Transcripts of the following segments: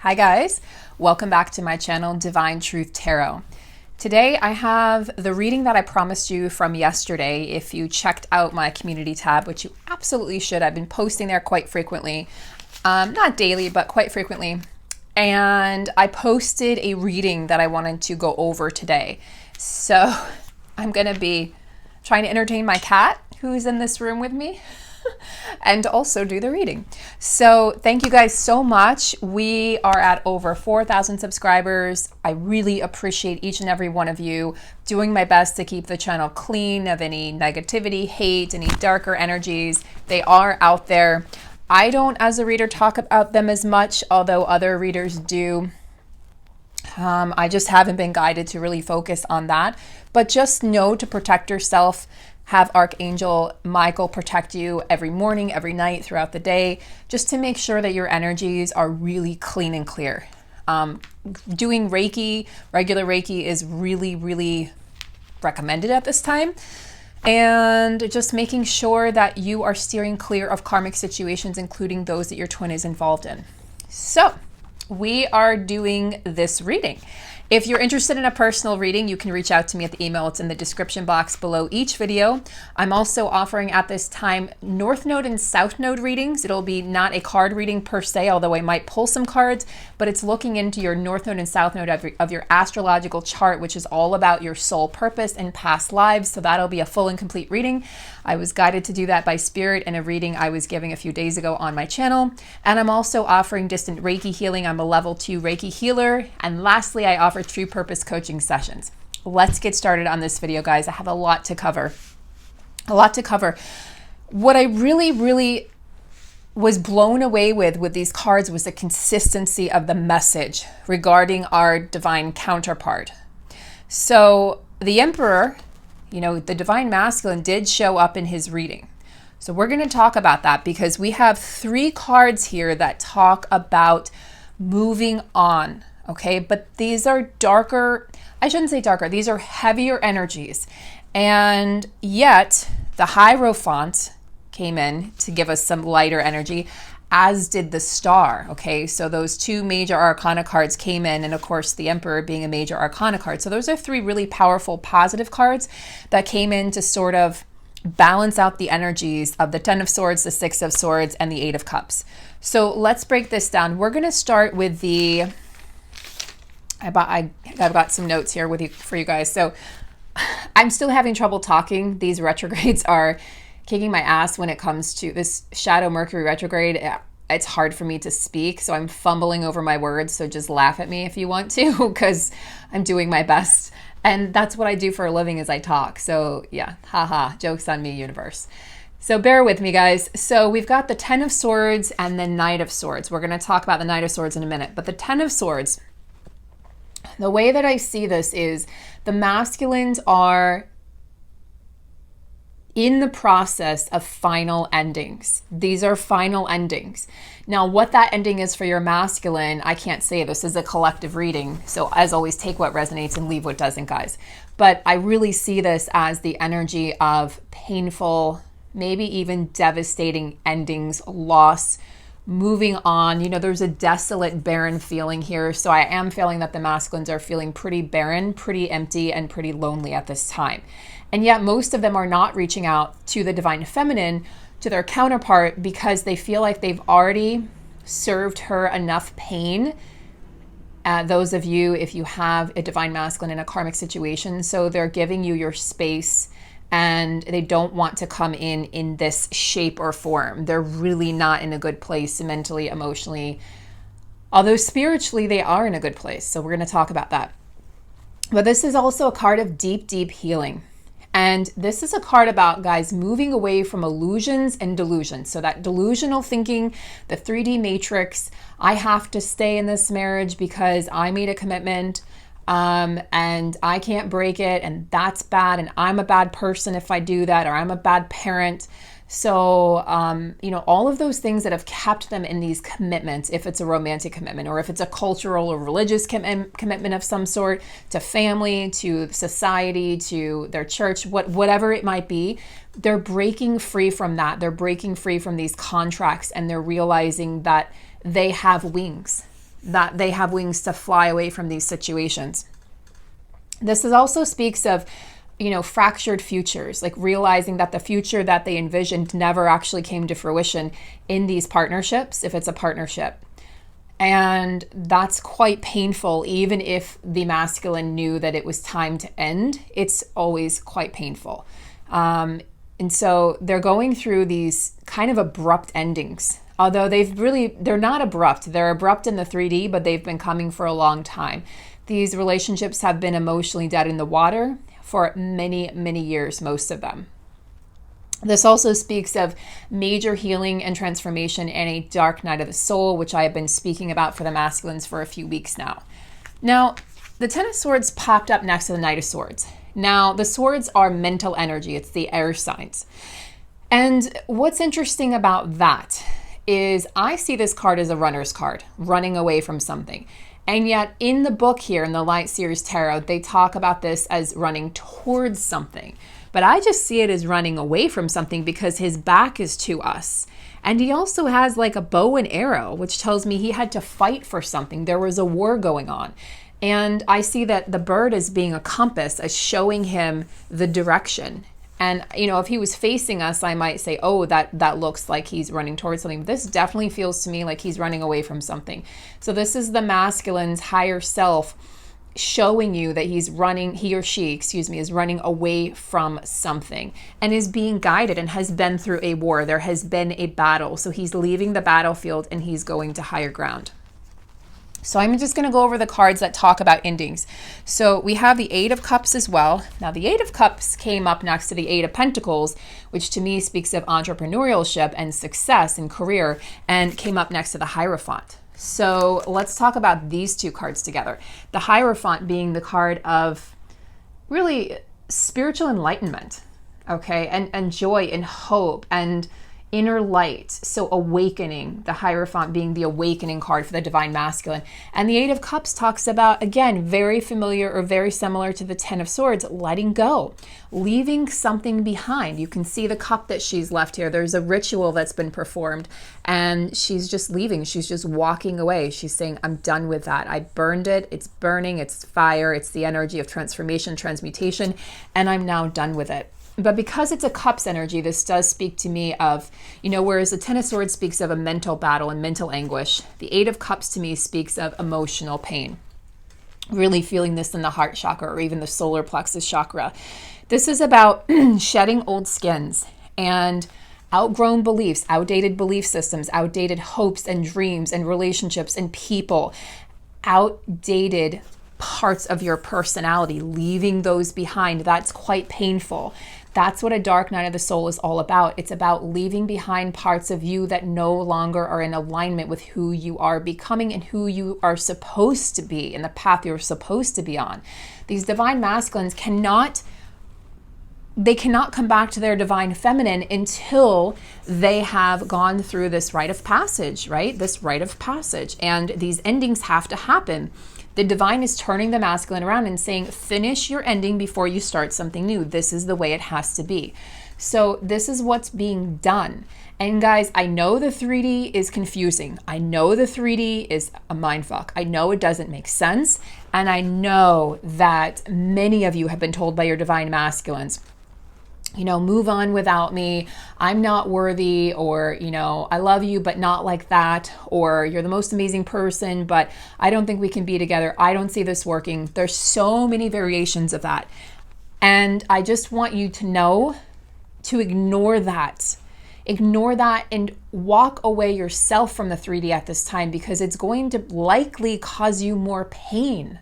Hi guys, welcome back to my channel, Divine Truth Tarot. Today I have the reading that I promised you from yesterday. If you checked out my community tab, which you absolutely should, I've been posting there quite frequently, not daily, but quite frequently. And I posted a reading that I wanted to go over today. So I'm gonna be trying to entertain my cat who's in this room with me and also do the reading. So thank you guys so much. We are at over 4,000 subscribers. I really appreciate each and every one of you. Doing my best to keep the channel clean of any negativity, hate, any darker energies. They are out there. I don't, as a reader, talk about them as much, although other readers do. I just haven't been guided to really focus on that. But just know to protect yourself. Have Archangel Michael protect you every morning, every night, throughout the day, just to make sure that your energies are really clean and clear. Doing Reiki, regular Reiki, is really, really recommended at this time. And just making sure that you are steering clear of karmic situations, including those that your twin is involved in. So we are doing this reading. If you're interested in a personal reading, you can reach out to me at the email. It's in the description box below each video. I'm also offering at this time North Node and South Node readings. It'll be not a card reading per se, although I might pull some cards, but it's looking into your North Node and South Node of your astrological chart, which is all about your soul purpose and past lives. So that'll be a full and complete reading. I was guided to do that by Spirit in a reading I was giving a few days ago on my channel. And I'm also offering distant Reiki healing. I'm a level 2 Reiki healer. And lastly, I offer true purpose coaching sessions. Let's get started on this video, guys. I have a lot to cover. What I really was blown away with these cards was the consistency of the message regarding our divine counterpart. So the Emperor, the divine masculine, did show up in his reading. So we're going to talk about that because we have 3 cards here that talk about moving on. Okay, but these are darker, I shouldn't say darker, these are heavier energies. And yet the Hierophant came in to give us some lighter energy, as did the Star. Okay, so those 2 major arcana cards came in, and of course the Emperor being a major arcana card. So those are 3 really powerful positive cards that came in to sort of balance out the energies of the 10 of Swords, the 6 of Swords, and the 8 of Cups. So let's break this down. We're going to start with the I've got some notes here for you guys. So I'm still having trouble talking. These retrogrades are kicking my ass when it comes to this shadow Mercury retrograde. It's hard for me to speak, so I'm fumbling over my words. So just laugh at me if you want to, because I'm doing my best. And that's what I do for a living, is I talk. So yeah, haha, joke's on me, universe. So bear with me, guys. So we've got the 10 of Swords and the Knight of Swords. We're going to talk about the Knight of Swords in a minute. But the 10 of Swords, the way that I see this is the masculines are in the process of final endings. These are final endings. Now, what that ending is for your masculine, I can't say. This is a collective reading. So as always, take what resonates and leave what doesn't, guys. But I really see this as the energy of painful, maybe even devastating endings, loss, moving on. There's a desolate, barren feeling here. So I am feeling that the masculines are feeling pretty barren, pretty empty, and pretty lonely at this time. And yet most of them are not reaching out to the divine feminine, to their counterpart, because they feel like they've already served her enough pain. Those of you, if you have a divine masculine in a karmic situation, so they're giving you your space, and they don't want to come in this shape or form. They're really not in a good place mentally, emotionally, although spiritually they are in a good place. So we're going to talk about that. But this is also a card of deep, deep healing. And this is a card about, guys, moving away from illusions and delusions. So that delusional thinking, the 3D matrix, I have to stay in this marriage because I made a commitment, and I can't break it, and that's bad, and I'm a bad person if I do that, or I'm a bad parent. So, all of those things that have kept them in these commitments, if it's a romantic commitment, or if it's a cultural or religious commitment of some sort, to family, to society, to their church, whatever it might be, they're breaking free from that. They're breaking free from these contracts, and they're realizing that they have wings. that they have wings to fly away from these situations. This also speaks of, fractured futures, like realizing that the future that they envisioned never actually came to fruition in these partnerships, if it's a partnership. And that's quite painful. Even if the masculine knew that it was time to end, it's always quite painful. And so they're going through these kind of abrupt endings. Although they're not abrupt. They're abrupt in the 3D, but they've been coming for a long time. These relationships have been emotionally dead in the water for many, many years, most of them. This also speaks of major healing and transformation in a dark night of the soul, which I have been speaking about for the masculines for a few weeks now. Now, the Ten of Swords popped up next to the Knight of Swords. Now, the swords are mental energy. It's the air signs. And what's interesting about that is I see this card as a runner's card, running away from something. And yet in the book here, in the Light Series Tarot, they talk about this as running towards something. But I just see it as running away from something because his back is to us. And he also has like a bow and arrow, which tells me he had to fight for something. There was a war going on. And I see that the bird as being a compass, as showing him the direction. And, if he was facing us, I might say, oh, that looks like he's running towards something. But this definitely feels to me like he's running away from something. So this is the masculine's higher self showing you that he or she is running away from something and is being guided and has been through a war. There has been a battle. So he's leaving the battlefield and he's going to higher ground. So I'm just going to go over the cards that talk about endings. So we have the Eight of Cups as well. Now the Eight of Cups came up next to the Eight of Pentacles, which to me speaks of entrepreneurship and success and career, and came up next to the Hierophant. So let's talk about these two cards together. The Hierophant being the card of really spiritual enlightenment, okay, and joy and hope and inner light. So awakening, the Hierophant being the awakening card for the divine masculine. And the Eight of Cups talks about, again, very familiar or very similar to the Ten of Swords, letting go, leaving something behind. You can see the cup that she's left here. There's a ritual that's been performed and she's just leaving. She's just walking away. She's saying, I'm done with that. I burned it. It's burning. It's fire. It's the energy of transformation, transmutation, and I'm now done with it. But because it's a cups energy, this does speak to me of, whereas the Ten of Swords speaks of a mental battle and mental anguish, the Eight of Cups to me speaks of emotional pain. Really feeling this in the heart chakra or even the solar plexus chakra. This is about shedding old skins and outgrown beliefs, outdated belief systems, outdated hopes and dreams and relationships and people, outdated parts of your personality, leaving those behind. That's quite painful. That's what a dark night of the soul is all about. It's about leaving behind parts of you that no longer are in alignment with who you are becoming and who you are supposed to be, in the path you're supposed to be on. These divine masculines cannot come back to their divine feminine until they have gone through this rite of passage, right? This rite of passage. And these endings have to happen. The divine is turning the masculine around and saying, finish your ending before you start something new. This is the way it has to be. So this is what's being done. And guys, I know the 3D is confusing. I know the 3D is a mindfuck. I know it doesn't make sense. And I know that many of you have been told by your divine masculines, move on without me. I'm not worthy, or, I love you, but not like that. Or you're the most amazing person, but I don't think we can be together. I don't see this working. There's so many variations of that. And I just want you to know to ignore that. Ignore that and walk away yourself from the 3D at this time, because it's going to likely cause you more pain.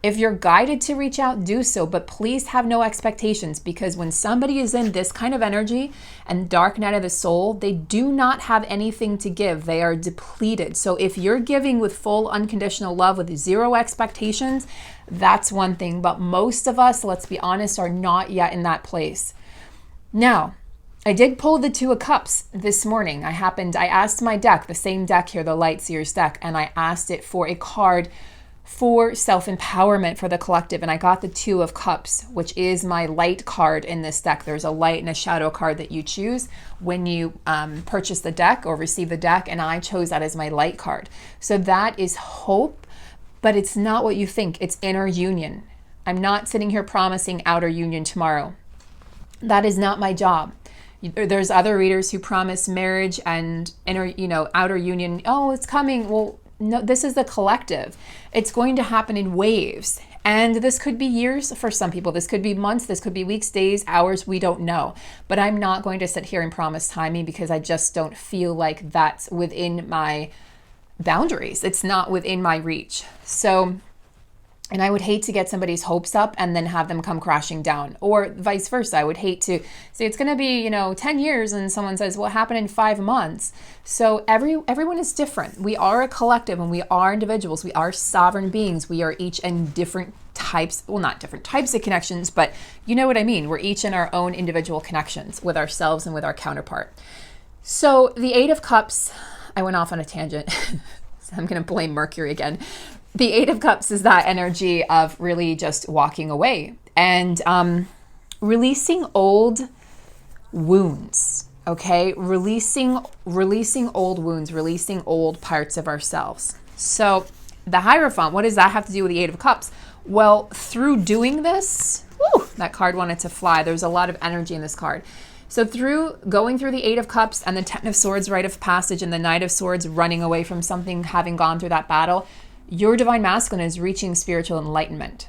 If you're guided to reach out, do so, but please have no expectations, because when somebody is in this kind of energy and dark night of the soul, they do not have anything to give. They are depleted. So if you're giving with full unconditional love with zero expectations, that's one thing. But most of us, let's be honest, are not yet in that place. Now, I did pull the Two of Cups this morning. I asked my deck, the same deck here, the Light Seers deck, and I asked it for a card for self-empowerment for the collective. And I got the Two of Cups, which is my light card in this deck. There's a light and a shadow card that you choose when you purchase the deck or receive the deck, and I chose that as my light card. So that is hope, but it's not what you think. It's inner union. I'm not sitting here promising outer union tomorrow. That is not my job. There's other readers who promise marriage and inner, outer union. Oh, it's coming. Well, no, this is the collective. It's going to happen in waves. And this could be years for some people. This could be months. This could be weeks, days, hours. We don't know. But I'm not going to sit here and promise timing because I just don't feel like that's within my boundaries. It's not within my reach. So, and I would hate to get somebody's hopes up and then have them come crashing down, or vice versa. I would hate to say it's going to be, 10 years and someone says, well, it happened in 5 months. So everyone is different. We are a collective and we are individuals. We are sovereign beings. We are each in different types, well, not different types of connections, but you know what I mean. We're each in our own individual connections with ourselves and with our counterpart. So the Eight of Cups, I went off on a tangent. So I'm going to blame Mercury again. The Eight of Cups is that energy of really just walking away and releasing old wounds, okay? Releasing old wounds, releasing old parts of ourselves. So the Hierophant, what does that have to do with the Eight of Cups? Well, through doing this, that card wanted to fly. There's a lot of energy in this card. So through going through the Eight of Cups and the Ten of Swords, rite of passage, and the Knight of Swords, running away from something, having gone through that battle, your divine masculine is reaching spiritual enlightenment.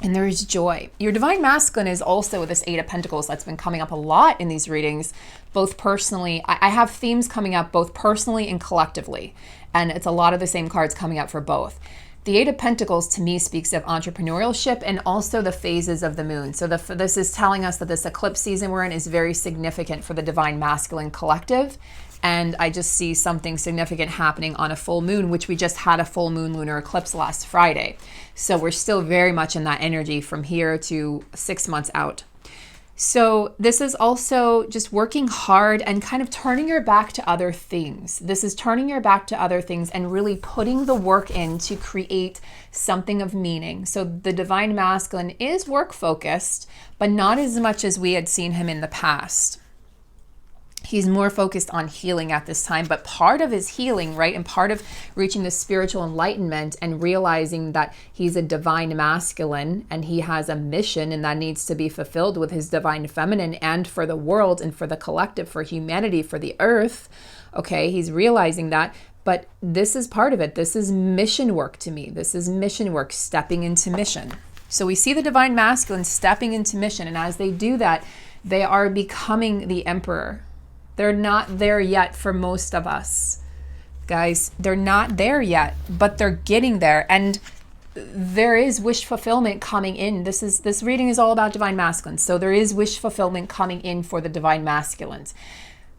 And there is joy. Your divine masculine is also this Eight of Pentacles that's been coming up a lot in these readings, both personally. I have themes coming up both personally and collectively. And it's a lot of the same cards coming up for both. The Eight of Pentacles to me speaks of entrepreneurship and also the phases of the moon. So this is telling us that this eclipse season we're in is very significant for the divine masculine collective. And I just see something significant happening on a full moon, which we just had a full moon lunar eclipse last Friday. So we're still very much in that energy from here to 6 months out. So this is also just working hard and kind of turning your back to other things. This is turning your back to other things and really putting the work in to create something of meaning. So the divine masculine is work focused, but not as much as we had seen him in the past. He's more focused on healing at this time, but part of his healing, right, and part of reaching the spiritual enlightenment and realizing that he's a divine masculine and he has a mission and that needs to be fulfilled with his divine feminine and for the world and for the collective, for humanity, for the earth. Okay, he's realizing that, but this is part of it. This is mission work to me. This is mission work, stepping into mission. So we see the divine masculine stepping into mission, and as they do that, they are becoming the emperor. They're not there yet for most of us, guys. They're not there yet, but they're getting there. And there is wish fulfillment coming in. This reading is all about divine masculines. So there is wish fulfillment coming in for the divine masculines.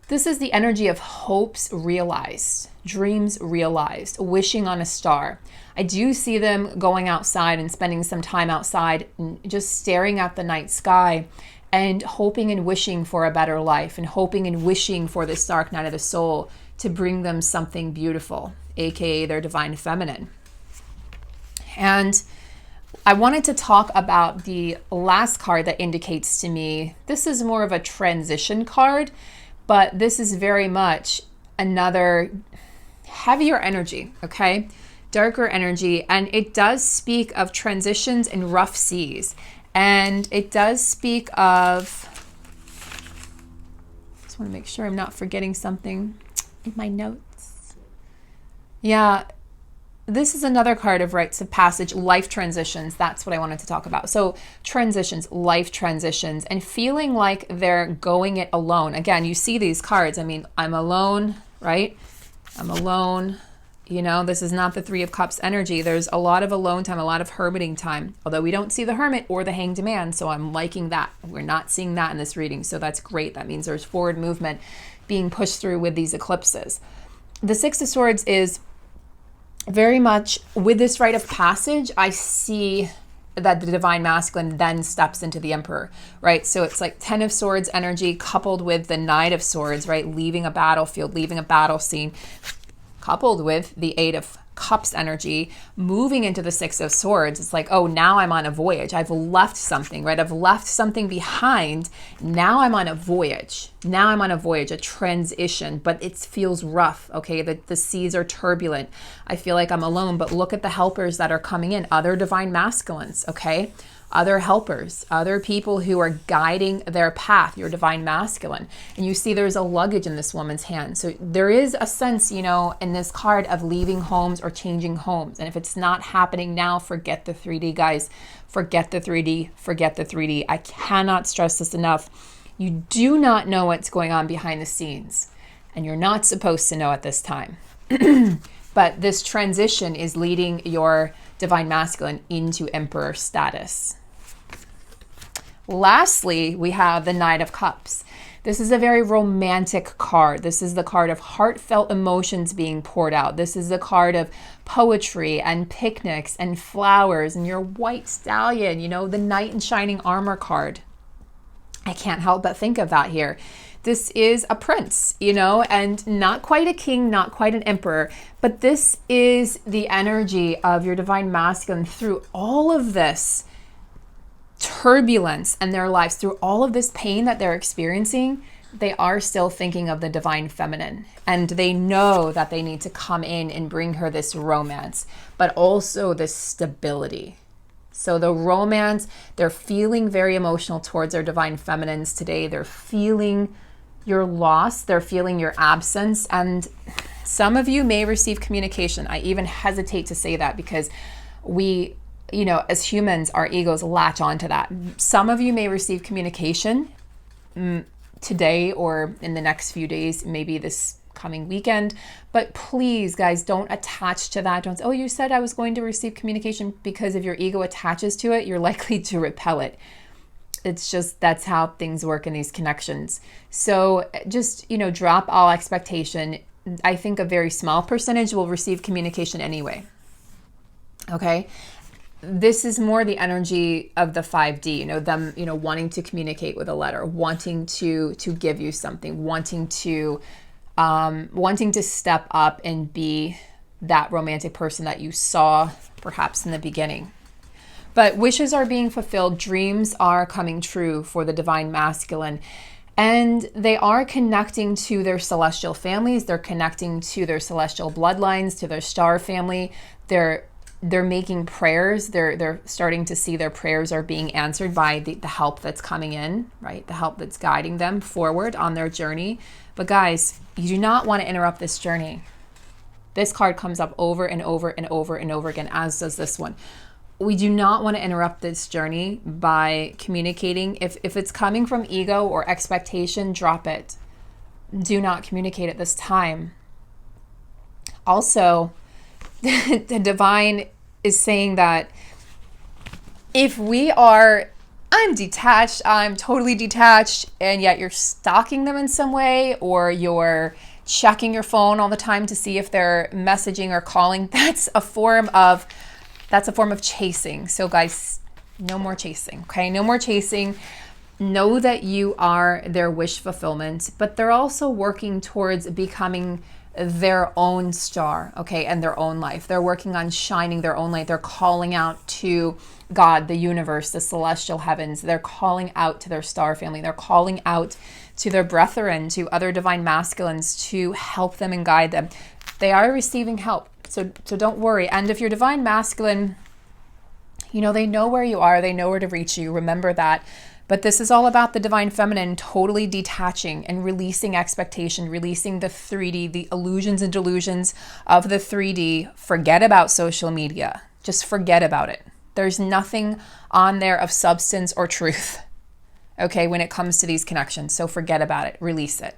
This is the energy of hopes realized, dreams realized, wishing on a star. I do see them going outside and spending some time outside and just staring at the night sky and hoping and wishing for a better life and hoping and wishing for this dark night of the soul to bring them something beautiful, aka their divine feminine. And I wanted to talk about the last card that indicates to me, this is more of a transition card, but this is very much another heavier energy, okay? Darker energy, and it does speak of transitions and rough seas. And it does speak of, just want to make sure I'm not forgetting something in my notes. Yeah, this is another card of rites of passage, life transitions. That's what I wanted to talk about. So transitions, life transitions, and feeling like they're going it alone. Again, you see these cards. I mean, I'm alone, right? I'm alone. You know, this is not the Three of Cups energy. There's a lot of alone time, a lot of hermiting time, although we don't see the Hermit or the Hanged Man. So I'm liking that. We're not seeing that in this reading. So that's great. That means there's forward movement being pushed through with these eclipses. The Six of Swords is very much with this rite of passage. I see that the divine masculine then steps into the emperor, right? So it's like 10 of Swords energy coupled with the Knight of Swords, right? Leaving a battlefield, leaving a battle scene, coupled with the Eight of Cups energy, moving into the Six of Swords. It's like, oh, now I'm on a voyage. I've left something, right? I've left something behind. Now I'm on a voyage. Now I'm on a voyage, a transition, but it feels rough, okay? The seas are turbulent. I feel like I'm alone, but look at the helpers that are coming in, other divine masculines, okay? Other helpers, other people who are guiding their path, your divine masculine. And you see there's a luggage in this woman's hand. So there is a sense, you know, in this card of leaving homes or changing homes. And if it's not happening now, forget the 3D, guys. Forget the 3D, forget the 3D. I cannot stress this enough. You do not know what's going on behind the scenes. And you're not supposed to know at this time. But this transition is leading your divine masculine into emperor status. Lastly, we have the Knight of Cups. This is a very romantic card. This is the card of heartfelt emotions being poured out. This is the card of poetry and picnics and flowers and your white stallion, you know, the knight in shining armor card. I can't help but think of that here. This is a prince, you know, and not quite a king, not quite an emperor, but this is the energy of your divine masculine through all of this turbulence in their lives, through all of this pain that they're experiencing. They are still thinking of the divine feminine, and they know that they need to come in and bring her this romance, but also this stability. So the romance, they're feeling very emotional towards their divine feminines today. They're feeling your loss, they're feeling your absence, and some of you may receive communication. I even hesitate to say that because we, you know, as humans, our egos latch onto that. Some of you may receive communication today or in the next few days, maybe this coming weekend, but please, guys, don't attach to that. Don't say, oh, you said I was going to receive communication, because if your ego attaches to it, you're likely to repel it. It's just, that's how things work in these connections. So just, you know, drop all expectation. I think a very small percentage will receive communication anyway. Okay. This is more the energy of the 5D, you know, them, you know, wanting to communicate with a letter, wanting to give you something, wanting to step up and be that romantic person that you saw perhaps in the beginning. But wishes are being fulfilled. Dreams are coming true for the divine masculine. And they are connecting to their celestial families. They're connecting to their celestial bloodlines, to their star family. They're making prayers. They're starting to see their prayers are being answered by the help that's coming in, right? The help that's guiding them forward on their journey. But guys, you do not want to interrupt this journey. This card comes up over and over and over and over again, as does this one. We do not want to interrupt this journey by communicating. If it's coming from ego or expectation, drop it. Do not communicate at this time. Also, the divine is saying that if I'm detached, I'm totally detached, and yet you're stalking them in some way, or you're checking your phone all the time to see if they're messaging or calling, that's a form of chasing. So guys, no more chasing, okay? No more chasing. Know that you are their wish fulfillment, but they're also working towards becoming their own star, okay, and their own life. They're working on shining their own light. They're calling out to God, the universe, the celestial heavens. They're calling out to their star family. They're calling out to their brethren, to other divine masculines to help them and guide them. They are receiving help. So don't worry. And if you're divine masculine, you know, they know where you are. They know where to reach you. Remember that. But this is all about the divine feminine totally detaching and releasing expectation, releasing the 3D, the illusions and delusions of the 3D. Forget about social media. Just forget about it. There's nothing on there of substance or truth, okay, when it comes to these connections. So forget about it. Release it.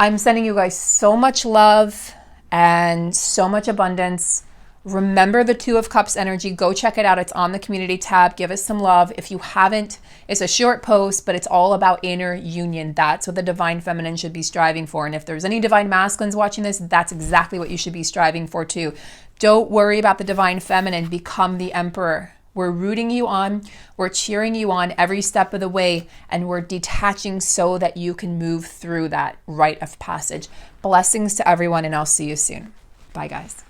I'm sending you guys so much love and so much abundance. Remember the Two of Cups energy. Go check it out. It's on the community tab. Give us some love. If you haven't, it's a short post, but it's all about inner union. That's what the divine feminine should be striving for. And if there's any divine masculines watching this, that's exactly what you should be striving for too. Don't worry about the divine feminine. Become the emperor. We're rooting you on. We're cheering you on every step of the way. And we're detaching so that you can move through that rite of passage. Blessings to everyone, and I'll see you soon. Bye, guys.